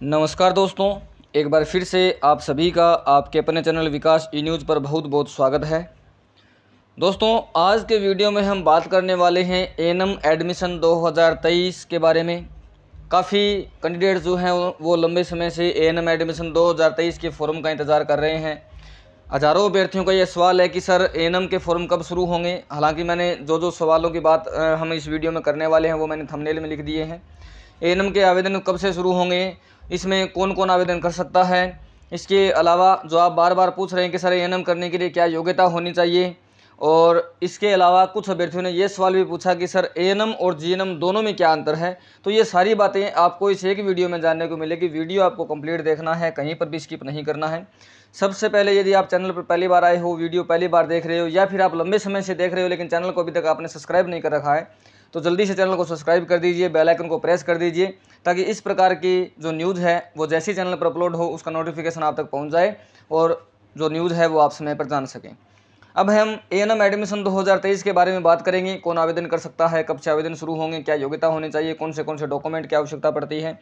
नमस्कार दोस्तों, एक बार फिर से आप सभी का आपके अपने चैनल विकास ई न्यूज़ पर बहुत बहुत स्वागत है। दोस्तों, आज के वीडियो में हम बात करने वाले हैं एएनएम एडमिशन 2023 के बारे में। काफ़ी कैंडिडेट्स जो हैं वो लंबे समय से एएनएम एडमिशन 2023 के फॉर्म का इंतज़ार कर रहे हैं। हज़ारों अभ्यर्थियों का ये सवाल है कि सर एएनएम के फॉर्म कब शुरू होंगे। हालांकि मैंने जो सवालों की बात हम इस वीडियो में करने वाले हैं वो मैंने थंबनेल में लिख दिए हैं। एएनएम के आवेदन कब से शुरू होंगे, इसमें कौन कौन आवेदन कर सकता है। इसके अलावा जो आप बार बार पूछ रहे हैं कि सर एएनएम करने के लिए क्या योग्यता होनी चाहिए, और इसके अलावा कुछ अभ्यर्थियों ने ये सवाल भी पूछा कि सर एएनएम और जीएनएम दोनों में क्या अंतर है। तो ये सारी बातें आपको इस एक वीडियो में जानने को मिलेगी। वीडियो आपको कंप्लीट देखना है, कहीं पर भी स्किप नहीं करना है। सबसे पहले यदि आप चैनल पर पहली बार आए हो, वीडियो पहली बार देख रहे हो, या फिर आप लंबे समय से देख रहे हो लेकिन चैनल को अभी तक आपने सब्सक्राइब नहीं कर रखा है, तो जल्दी से चैनल को सब्सक्राइब कर दीजिए, बेल आइकन को प्रेस कर दीजिए, ताकि इस प्रकार की जो न्यूज़ है वो जैसे ही चैनल पर अपलोड हो उसका नोटिफिकेशन आप तक पहुंच जाए और जो न्यूज़ है वो आप समय पर जान सकें। अब हम एएनएम एडमिशन 2023 के बारे में बात करेंगे। कौन आवेदन कर सकता है, कब से आवेदन शुरू होंगे, क्या योग्यता होनी चाहिए, कौन से डॉक्यूमेंट की आवश्यकता पड़ती है,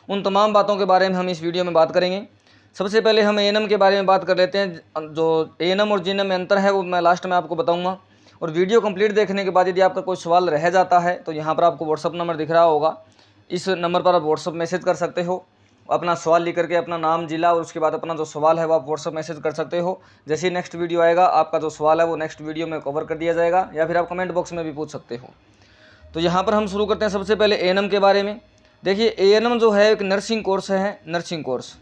उन तमाम बातों के बारे में हम इस वीडियो में बात करेंगे। सबसे पहले हम एएनएम के बारे में बात कर लेते हैं। जो एएनएम और जीएनएम में अंतर है वो मैं लास्ट में आपको बताऊंगा। और वीडियो कंप्लीट देखने के बाद यदि आपका कोई सवाल रह जाता है तो यहाँ पर आपको व्हाट्सअप नंबर दिख रहा होगा, इस नंबर पर आप व्हाट्सअप मैसेज कर सकते हो। अपना सवाल लिख करके अपना नाम, जिला और उसके बाद अपना जो सवाल है वो आप व्हाट्सअप मैसेज कर सकते हो। जैसे ही नेक्स्ट वीडियो आएगा आपका जो सवाल है वो नेक्स्ट वीडियो में कवर कर दिया जाएगा, या फिर आप कमेंट बॉक्स में भी पूछ सकते हो। तो यहाँ पर हम शुरू करते हैं सबसे पहले एएनएम के बारे में। देखिए, एएनएम जो है एक नर्सिंग कोर्स है, नर्सिंग कोर्स।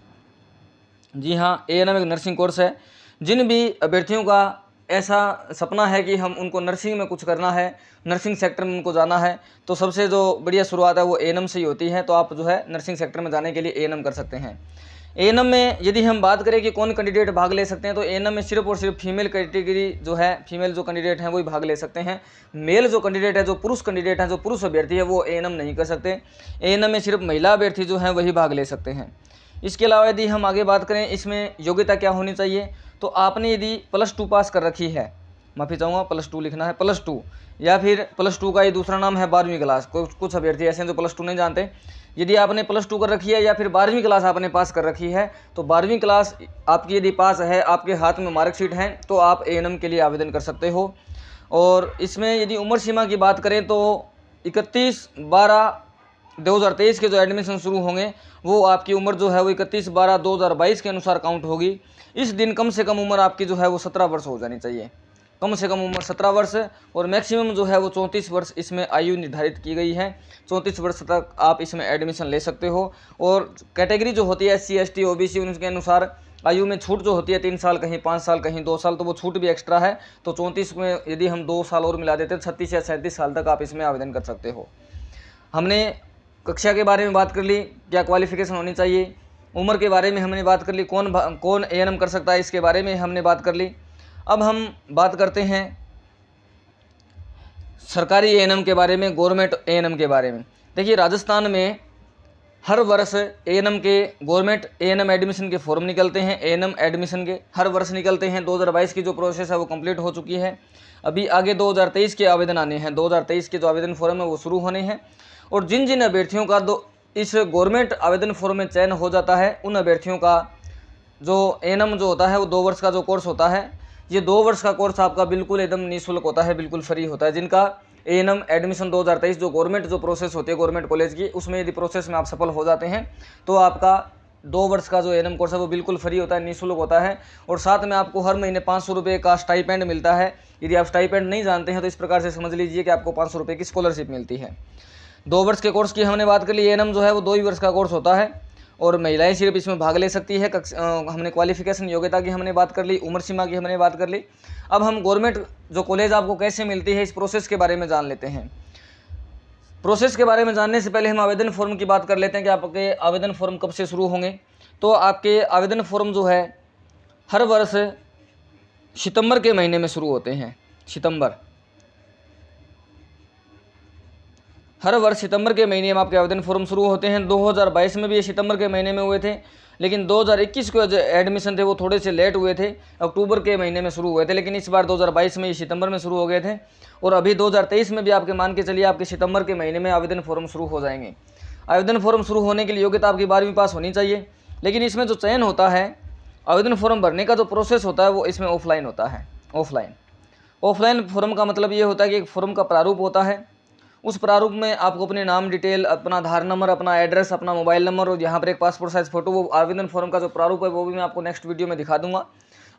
जी हाँ, एएनएम एक नर्सिंग कोर्स है। जिन भी अभ्यर्थियों का ऐसा सपना है कि हम उनको नर्सिंग में कुछ करना है, नर्सिंग सेक्टर में उनको जाना है, तो सबसे जो बढ़िया शुरुआत है वो एएनएम से ही होती है। तो आप जो है नर्सिंग सेक्टर में जाने के लिए एएनएम कर सकते हैं। एएनएम में यदि हम बात करें कि कौन कैंडिडेट भाग ले सकते हैं, तो एएनएम में सिर्फ और सिर्फ फीमेल कैटेगरी जो है, फीमेल जो कैंडिडेट हैं वही भाग ले सकते हैं। मेल जो कैंडिडेट है, जो पुरुष कैंडिडेट हैं, जो पुरुष अभ्यर्थी है वो एएनएम नहीं कर सकते। एएनएम में सिर्फ महिला अभ्यर्थी जो हैं वही भाग ले सकते हैं। इसके अलावा यदि हम आगे बात करें इसमें योग्यता क्या होनी चाहिए, तो आपने यदि +2 पास कर रखी है, माफ़ी चाहूँगा +2 लिखना है, +2, या फिर +2 का ये दूसरा नाम है 12वीं क्लास। कुछ अभ्यर्थी ऐसे हैं जो +2 नहीं जानते। यदि आपने +2 कर रखी है या फिर 12वीं क्लास आपने पास कर रखी है, तो 12वीं क्लास आपकी यदि पास है, आपके हाथ में मार्कशीट है, तो आप एएनएम के लिए आवेदन कर सकते हो। और इसमें यदि उम्र सीमा की बात करें तो 31/12/2023 के जो एडमिशन शुरू होंगे वो आपकी उम्र जो है वो 31/12/2022 के अनुसार काउंट होगी। इस दिन कम से कम उम्र आपकी जो है वो 17 वर्ष हो जानी चाहिए। कम से कम उम्र 17 वर्ष, और मैक्सिमम जो है वो 34 वर्ष इसमें आयु निर्धारित की गई है। 34 वर्ष तक आप इसमें एडमिशन ले सकते हो। और कैटेगरी जो होती है SC ST OBC, उनके अनुसार आयु में छूट जो होती है 3 साल, कहीं 5 साल, कहीं 2 साल, तो वो छूट भी एक्स्ट्रा है। तो 34 में यदि हम 2 साल और मिला देते हैं, 36 या 37 साल तक आप इसमें आवेदन कर सकते हो। हमने कक्षा के बारे में बात कर ली, क्या क्वालिफिकेशन होनी चाहिए। उम्र के बारे में हमने बात कर ली, कौन एएनएम कर सकता है इसके बारे में हमने बात कर ली। अब हम बात करते हैं सरकारी एएनएम के बारे में, गवर्नमेंट एएनएम के बारे में। देखिए, राजस्थान में हर वर्ष एएनएम के, गवर्नमेंट एएनएम एडमिशन के फॉर्म निकलते हैं। एएनएम एडमिशन के हर वर्ष निकलते हैं। 2022 की जो प्रोसेस है वो कंप्लीट हो चुकी है। अभी आगे 2023 के आवेदन आने हैं। 2023 के जो आवेदन फॉर्म है वो शुरू होने हैं। और जिन जिन अभ्यर्थियों का इस गवर्नमेंट आवेदन फॉर्म में चयन हो जाता है, उन अभ्यर्थियों का जो एएनएम जो होता है वो 2 वर्ष का जो कोर्स होता है, ये 2 वर्ष का कोर्स आपका बिल्कुल एकदम निःशुल्क होता है, बिल्कुल फ्री होता है। जिनका एएनएम एडमिशन 2023 जो गवर्नमेंट जो प्रोसेस होती है गवर्नमेंट कॉलेज की, उसमें यदि प्रोसेस में आप सफल हो जाते हैं तो आपका 2 वर्ष का जो एएनएम कोर्स है वो बिल्कुल फ्री होता है, निःशुल्क होता है। और साथ में आपको हर महीने 500 रुपये का स्टाइपेंड मिलता है। यदि आप स्टाइपेंड नहीं जानते हैं तो इस प्रकार से समझ लीजिए कि आपको 500 रुपये की स्कॉलरशिप मिलती है। 2 वर्ष के कोर्स की हमने बात कर ली। एएनएम जो है वो 2 ही वर्ष का कोर्स होता है, और महिलाएं सिर्फ इसमें भाग ले सकती है। हमने क्वालिफिकेशन योग्यता की हमने बात कर ली, उम्र सीमा की हमने बात कर ली। अब हम गवर्नमेंट जो कॉलेज आपको कैसे मिलती है इस प्रोसेस के बारे में जान लेते हैं। प्रोसेस के बारे में जानने से पहले हम आवेदन फॉर्म की बात कर लेते हैं कि आपके आवेदन फॉर्म कब से शुरू होंगे। तो आपके आवेदन फॉर्म जो है हर वर्ष सितंबर के महीने में शुरू होते हैं। हर वर्ष सितंबर के महीने में आपके आवेदन फॉर्म शुरू होते हैं। 2022 में भी ये सितंबर के महीने में हुए थे, लेकिन 2021 के जो एडमिशन थे वो थोड़े से लेट हुए थे, अक्टूबर के महीने में शुरू हुए थे। लेकिन इस बार 2022 में ये सितंबर में शुरू हो गए थे, और अभी 2023 में भी आपके मान के चलिए आपके सितंबर के महीने में आवेदन फॉर्म शुरू हो जाएंगे। आवेदन फॉर्म शुरू होने के लिए योग्यता आपकी 12वीं पास होनी चाहिए। लेकिन इसमें जो चयन होता है, आवेदन फॉर्म भरने का जो प्रोसेस होता है वो इसमें ऑफलाइन होता है। ऑफलाइन फॉर्म का मतलब ये होता है कि एक फॉर्म का प्रारूप होता है, उस प्रारूप में आपको अपने नाम डिटेल, अपना आधार नंबर, अपना एड्रेस, अपना मोबाइल नंबर और यहाँ पर एक पासपोर्ट साइज फोटो, वो आवेदन फॉर्म का जो प्रारूप है वो भी मैं आपको नेक्स्ट वीडियो में दिखा दूंगा।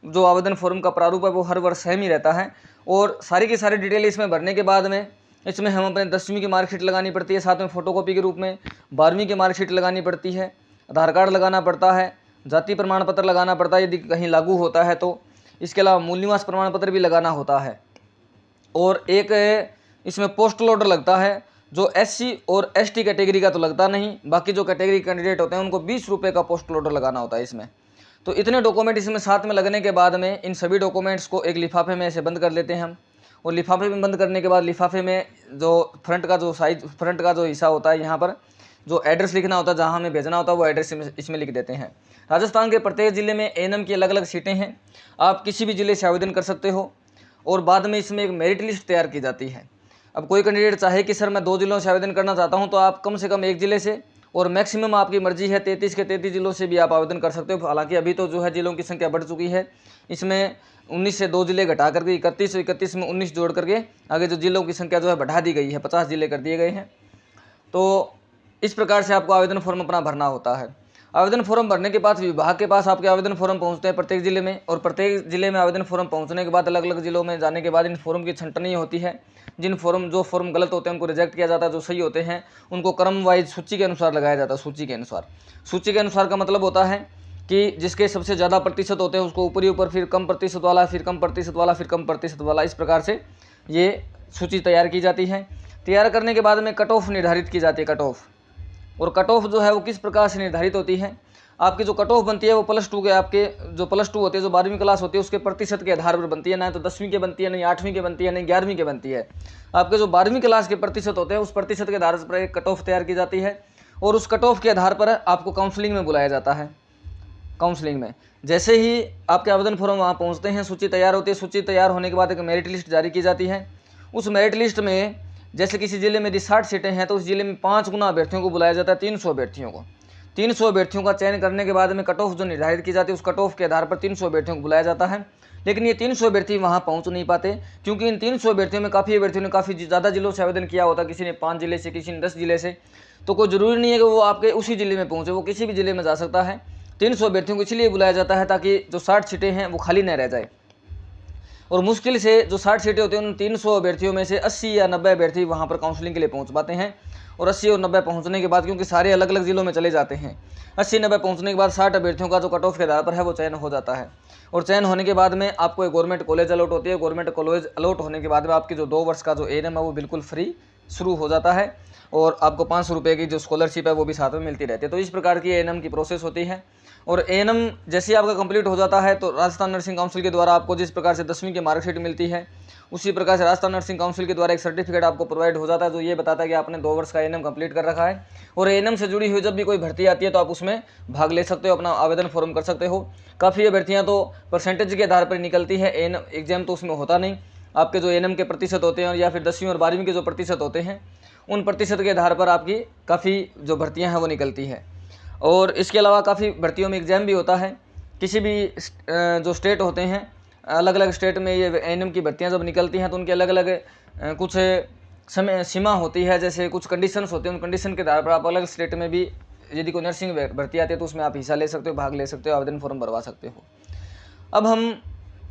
जो आवेदन फॉर्म का प्रारूप है वो हर वर्ष सेम ही रहता है और सारी की सारी डिटेल इसमें भरने के बाद में इसमें हम अपने 10वीं की मार्कशीट लगानी पड़ती है, साथ में फोटोकॉपी के रूप में 12वीं की मार्कशीट लगानी पड़ती है, आधार कार्ड लगाना पड़ता है, जाति प्रमाण पत्र लगाना पड़ता है यदि कहीं लागू होता है तो। इसके अलावा मूल निवास प्रमाण पत्र भी लगाना होता है और एक इसमें पोस्टल ऑर्डर लगता है, जो SC और ST कैटेगरी का तो लगता नहीं, बाकी जो कैटेगरी कैंडिडेट होते हैं उनको 20 रुपये का पोस्टल ऑर्डर लगाना होता है इसमें। तो इतने डॉक्यूमेंट इसमें साथ में लगने के बाद में इन सभी डॉक्यूमेंट्स को एक लिफाफे में ऐसे बंद कर लेते हैं हम, और लिफाफे में बंद करने के बाद लिफाफे में जो फ्रंट का जो हिस्सा होता है, यहाँ पर जो एड्रेस लिखना होता है, जहाँ हमें भेजना होता है वो एड्रेस इसमें लिख देते हैं। राजस्थान के प्रत्येक जिले में ANM की अलग अलग सीटें हैं, आप किसी भी जिले से आवेदन कर सकते हो और बाद में इसमें एक मेरिट लिस्ट तैयार की जाती है। अब कोई कैंडिडेट चाहे कि सर मैं 2 जिलों से आवेदन करना चाहता हूं, तो आप कम से कम 1 जिले से, और मैक्सिमम आपकी मर्जी है 33 के 33 जिलों से भी आप आवेदन कर सकते हो। हालांकि अभी तो जो है जिलों की संख्या बढ़ चुकी है, इसमें 19 से 2 जिले घटा करके 31 और 31 में 19 जोड़ करके आगे जो जिलों की संख्या जो है बढ़ा दी गई है, 50 जिले कर दिए गए हैं। तो इस प्रकार से आपको आवेदन फॉर्म अपना भरना होता है। आवेदन फॉर्म भरने के बाद विभाग के पास आपके आवेदन फॉर्म पहुंचते हैं प्रत्येक जिले में, और प्रत्येक जिले में आवेदन फॉर्म पहुंचने के बाद अलग अलग जिलों में जाने के बाद इन फॉर्म की छंटनी होती है। जो फॉर्म गलत होते हैं उनको रिजेक्ट किया जाता है, जो सही होते हैं उनको क्रम वाइज सूची के अनुसार लगाया जाता है। सूची के अनुसार का मतलब होता है कि जिसके सबसे ज़्यादा प्रतिशत होते हैं उसको ऊपरी ऊपर, फिर कम प्रतिशत वाला, फिर कम प्रतिशत वाला, फिर कम प्रतिशत वाला, इस प्रकार से ये सूची तैयार की जाती है। तैयार करने के बाद में कट ऑफ निर्धारित की जाती है, और कट ऑफ जो है वो किस प्रकार से निर्धारित होती है। आपकी जो कट ऑफ बनती है वो +2 के, आपके जो +2 होती है, जो 12वीं क्लास होती है उसके प्रतिशत के आधार पर बनती है, ना तो 10वीं के बनती है, नहीं 8वीं के बनती है, नहीं 11वीं के बनती है। आपके जो 12वीं क्लास के प्रतिशत होते हैं उस प्रतिशत के आधार पर एक कट ऑफ तैयार की जाती है, और उस कट ऑफ के आधार पर आपको काउंसलिंग में बुलाया जाता है। काउंसलिंग में जैसे ही आपके आवेदन फॉर्म वहाँ पहुँचते हैं, सूची तैयार होती है। सूची तैयार होने के बाद एक मेरिट लिस्ट जारी की जाती है। उस मेरिट लिस्ट में जैसे किसी जिले में यदि 60 सीटें हैं तो उस जिले में 5 गुना अभ्यर्थियों को बुलाया जाता है, 300 अभ्यर्थियों को। 300 अभ्यर्थियों का चयन करने के बाद में कट ऑफ जो निर्धारित की जाती है, उस कट ऑफ के आधार पर 300 अभ्यर्थियों को बुलाया जाता है। लेकिन ये 300 अभ्यर्थी वहाँ पहुँच नहीं पाते, क्योंकि इन 300 अभ्यर्थियों में काफ़ी अभ्यर्थियों ने काफ़ी ज़्यादा जिलों से आवेदन किया होता है, किसी ने 5 जिले से, किसी ने 10 जिले से। तो कोई ज़रूरी नहीं है कि वो आपके उसी जिले में पहुँचे, वो किसी भी जिले में जा सकता है। 300 अभ्यर्थियों को इसलिए बुलाया जाता है ताकि जो 60 सीटें हैं वो खाली न रह जाए, और मुश्किल से जो 60 सीटें होती हैं उन 300 अभ्यर्थियों में से 80 या 90 अभ्यर्थी वहाँ पर काउंसलिंग के लिए पहुँच पाते हैं। और 80 और 90 पहुँचने के बाद, क्योंकि सारे अलग अलग जिलों में चले जाते हैं, 80-90 पहुँचने के बाद 60 अभ्यर्थियों का जो कट ऑफ के आधार पर है वो चयन हो जाता है। और चयन होने के बाद में आपको एक गवर्नमेंट कॉलेज अलॉट होती है। गवर्नमेंट कॉलेज अलॉट होने के बाद में आपकी जो 2 वर्ष का जो ANM है वो बिल्कुल फ्री शुरू हो जाता है, और आपको 500 रुपये की जो स्कॉलरशिप है वो भी साथ में मिलती रहती है। तो इस प्रकार की ANM की प्रोसेस होती है। और ANM जैसे ही आपका कंप्लीट हो जाता है तो राजस्थान नर्सिंग काउंसिल के द्वारा आपको जिस प्रकार से 10वीं की मार्कशीट मिलती है, उसी प्रकार से राजस्थान नर्सिंग काउंसिल के द्वारा एक सर्टिफिकेट आपको प्रोवाइड हो जाता है, जो ये बताता है कि आपने 2 वर्ष का ANM कंप्लीट कर रखा है। और ANM से जुड़ी हुई जब भी कोई भर्ती आती है तो आप उसमें भाग ले सकते हो, अपना आवेदन फॉर्म कर सकते हो। काफ़ी अभ्यर्थियाँ तो परसेंटेज के आधार पर निकलती है, ANM एग्जाम तो उसमें होता नहीं। आपके जो ANM के प्रतिशत होते हैं या फिर 10वीं और 12वीं के जो प्रतिशत होते हैं, उन प्रतिशत के आधार पर आपकी काफ़ी जो भर्तियाँ हैं वो निकलती है। और इसके अलावा काफ़ी भर्तियों में एग्ज़ाम भी होता है। किसी भी जो स्टेट होते हैं, अलग अलग स्टेट में ये ANM की भर्तियां जब निकलती हैं तो उनकी अलग अलग कुछ समय सीमा होती है, जैसे कुछ कंडीशंस होते हैं। उन कंडीशन के आधार पर आप अलग स्टेट में भी यदि कोई नर्सिंग भर्ती आती है तो उसमें आप हिस्सा ले सकते हो, भाग ले सकते हो, आवेदन फॉर्म भरवा सकते हो। अब हम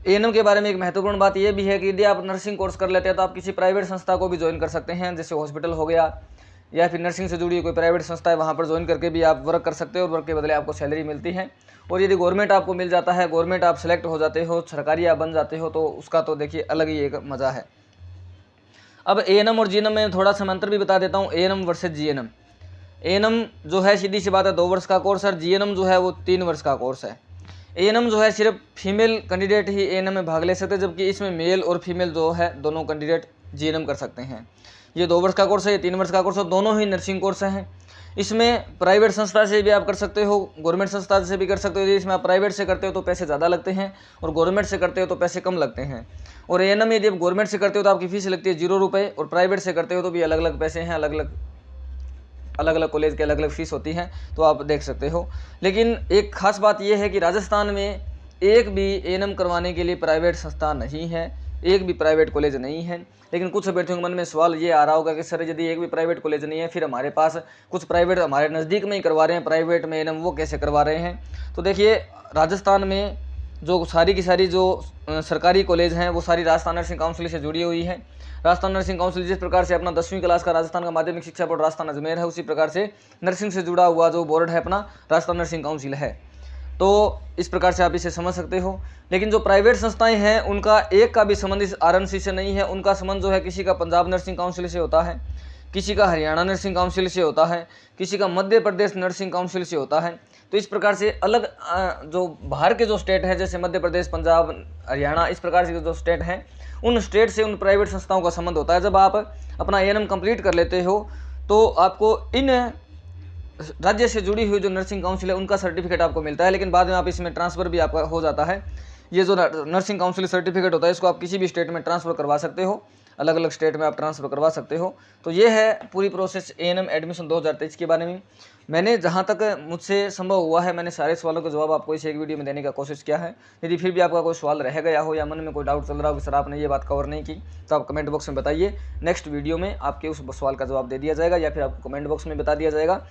ANM के बारे में एक महत्वपूर्ण बात यह भी है कि यदि आप नर्सिंग कोर्स कर लेते हैं तो आप किसी प्राइवेट संस्था को भी ज्वाइन कर सकते हैं, जैसे हॉस्पिटल हो गया या फिर नर्सिंग से जुड़ी कोई प्राइवेट संस्था है, वहाँ पर ज्वाइन करके भी आप वर्क कर सकते हो, और वर्क के बदले आपको सैलरी मिलती है। और यदि गवर्नमेंट आपको मिल जाता है, गवर्नमेंट आप सेलेक्ट हो जाते हो, सरकारी आप बन जाते हो, तो उसका तो देखिए अलग ही एक मज़ा है। अब ANM और GNM में थोड़ा सा अंतर भी बता देता हूँ, ANM वर्सेज GNM। ANM जो है सीधी सी बात है 2 वर्ष का कोर्स है, GNM जो है वो 3 वर्ष का कोर्स है। ANM जो है सिर्फ फीमेल कैंडिडेट ही ANM में भाग ले सकते हैं, जबकि इसमें मेल और फीमेल जो है दोनों कैंडिडेट GNM कर सकते हैं। ये 2 वर्ष का कोर्स है, ये 3 वर्ष का कोर्स है, दोनों ही नर्सिंग कोर्स हैं। इसमें प्राइवेट संस्था से भी आप कर सकते हो, गवर्नमेंट संस्था से भी कर सकते हो। यदि इसमें आप प्राइवेट से करते हो तो पैसे ज़्यादा लगते हैं, और गवर्नमेंट से करते हो तो पैसे कम लगते हैं। और ANM यदि आप गवर्नमेंट से करते हो तो आपकी फ़ीस लगती है 0 रुपये, और प्राइवेट से करते हो तो भी अलग अलग पैसे हैं, अलग अलग अलग अलग कॉलेज के अलग अलग फीस होती हैं, तो आप देख सकते हो। लेकिन एक खास बात यह है कि राजस्थान में एक भी एएनएम करवाने के लिए प्राइवेट संस्था नहीं है, एक भी प्राइवेट कॉलेज नहीं है। लेकिन कुछ अभ्यर्थियों के मन में सवाल ये आ रहा होगा कि सर यदि एक भी प्राइवेट कॉलेज नहीं है, फिर हमारे पास कुछ प्राइवेट हमारे नज़दीक में ही करवा रहे हैं, प्राइवेट में एएनएम वो कैसे करवा रहे हैं। तो देखिए, राजस्थान में जो सारी की सारी जो सरकारी कॉलेज हैं वो सारी राजस्थान नर्सिंग काउंसिल से जुड़ी हुई है। राजस्थान नर्सिंग काउंसिल जिस प्रकार से अपना 10वीं क्लास का राजस्थान का माध्यमिक शिक्षा बोर्ड राजस्थान अजमेर है, उसी प्रकार से नर्सिंग से जुड़ा हुआ जो बोर्ड है अपना राजस्थान नर्सिंग काउंसिल है। तो इस प्रकार से आप इसे समझ सकते हो। लेकिन जो प्राइवेट संस्थाएं हैं उनका एक का भी संबंध इस आरएनसी से नहीं है। उनका संबंध जो है किसी का पंजाब नर्सिंग काउंसिल से होता है, किसी का हरियाणा नर्सिंग काउंसिल से होता है, किसी का मध्य प्रदेश नर्सिंग काउंसिल से होता है। तो इस प्रकार से अलग जो बाहर के जो स्टेट है, जैसे मध्य प्रदेश, पंजाब, हरियाणा, इस प्रकार से जो स्टेट हैं, उन स्टेट से उन प्राइवेट संस्थाओं का संबंध होता है। जब आप अपना एएनएम कंप्लीट कर लेते हो तो आपको इन राज्य से जुड़ी हुई जो नर्सिंग काउंसिल है उनका सर्टिफिकेट आपको मिलता है। लेकिन बाद में आप इसमें ट्रांसफ़र भी आपका हो जाता है। ये जो नर्सिंग काउंसिल सर्टिफिकेट होता है इसको आप किसी भी स्टेट में ट्रांसफ़र करवा सकते हो, अलग अलग स्टेट में आप ट्रांसफ़र करवा सकते हो। तो ये है पूरी प्रोसेस एएनएम एडमिशन 2023 के बारे में। मैंने जहाँ तक मुझसे संभव हुआ है मैंने सारे सवालों का जवाब आपको इस एक वीडियो में देने का कोशिश किया है। यदि फिर भी आपका कोई सवाल रह गया हो या मन में कोई डाउट चल रहा हो कि सर आपने ये बात कवर नहीं की, तो आप कमेंट बॉक्स में बताइए। नेक्स्ट वीडियो में आपके उस सवाल का जवाब दे दिया जाएगा या फिर आपको कमेंट बॉक्स में बता दिया जाएगा।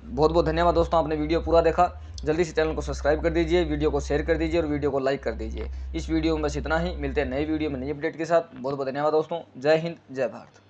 बहुत बहुत धन्यवाद दोस्तों, आपने वीडियो पूरा देखा। जल्दी से चैनल को सब्सक्राइब कर दीजिए, वीडियो को शेयर कर दीजिए और वीडियो को लाइक कर दीजिए। इस वीडियो में बस इतना ही। मिलते हैं नई वीडियो में नई अपडेट के साथ। बहुत बहुत धन्यवाद दोस्तों। जय हिंद, जय भारत।